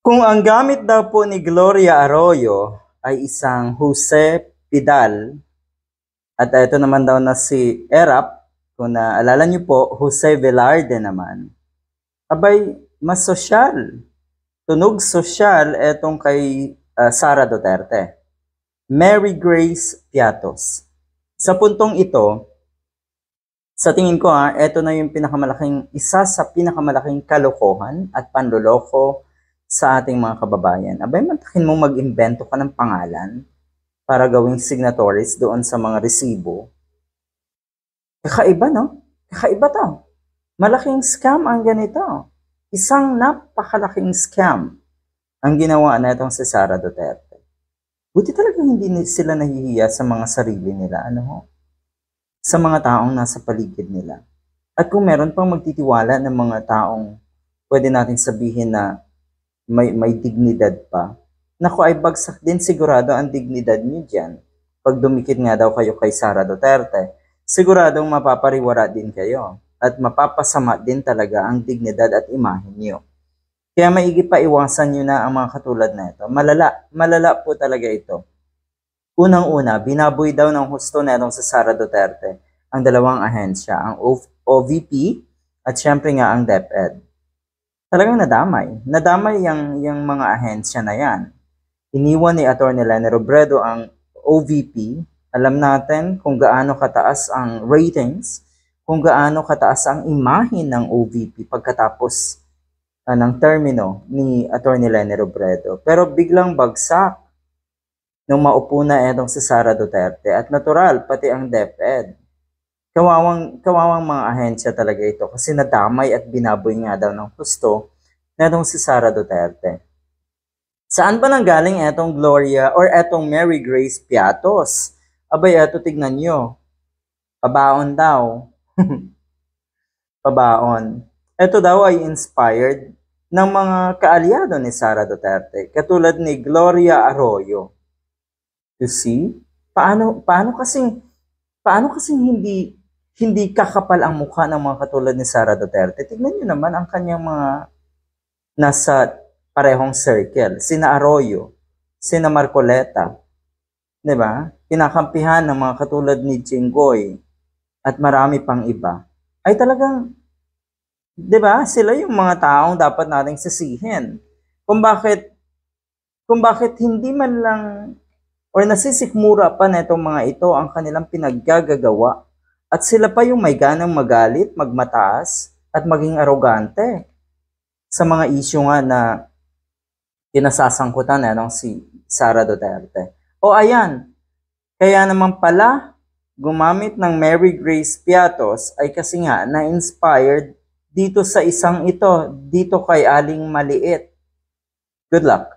Kung ang gamit daw po ni Gloria Arroyo ay isang Jose Pidal at ito naman daw na si Erap, kung naalala niyo po, Jose Velarde naman, abay, mas sosyal. Tunog sosyal etong kay Sara Duterte. Mary Grace Piatos. Sa puntong ito, sa tingin ko ito na yung isa sa pinakamalaking kalokohan at panloloko sa ating mga kababayan. Abay, matakin mong mag-imbento ka ng pangalan para gawing signatories doon sa mga resibo. Kakaiba, no? Kakaiba to. Malaking scam ang ganito. Isang napakalaking scam ang ginawa na itong si Sara Duterte. Buti talaga hindi sila nahihiya sa mga sarili nila, sa mga taong nasa paligid nila. At kung meron pang magtitiwala ng mga taong pwede natin sabihin na may dignidad pa, naku ay bagsak din sigurado ang dignidad niyo dyan. Pag dumikit nga daw kayo kay Sara Duterte, siguradong mapapariwara din kayo at mapapasama din talaga ang dignidad at imahe niyo. Kaya maigi pa iwasan nyo na ang mga katulad na ito. Malala po talaga ito. Unang-una, binaboy daw ng husto na itong sa Sara Duterte ang dalawang ahensya, ang OVP at syempre nga ang DepEd. Talagang nadamay. Nadamay yung mga ahensya na yan. Iniwan ni Atty. Leni Robredo ang OVP. Alam natin kung gaano kataas ang ratings, kung gaano kataas ang imahe ng OVP pagkatapos ng termino ni Atty. Leni Robredo. Pero biglang bagsak nung maupo na itong si Sara Duterte at natural pati ang DepEd. Kawawang mga ahensya talaga ito kasi nadamay at binaboy nga daw ng husto na itong si Sara Duterte. Saan ba nanggaling etong Gloria or etong Mary Grace Piatos? Abay, eto tignan nyo. Pabaon daw. Pabaon. Ito daw ay inspired ng mga kaalyado ni Sara Duterte, katulad ni Gloria Arroyo. You see? Paano kasing hindi kakapal ang mukha ng mga katulad ni Sara Duterte? Tignan niyo naman ang kanyang mga nasa parehong circle. Sina Arroyo, sina Marcoleta, 'di ba? Kinakampihan ng mga katulad ni Jinggoy at marami pang iba. Ay talagang, 'di ba? Sila yung mga taong dapat nating sisihin. Kung bakit hindi man lang or nasisikmura pa na itong mga ito ang kanilang pinaggagawa at sila pa yung may ganang magalit, magmataas at maging arogante sa mga isyu nga na pinasasangkutan na si Sara Duterte. O ayan, kaya naman pala gumamit ng Mary Grace Piatos ay kasi nga na-inspired dito sa isang ito, dito kay Aling Maliit. Good luck!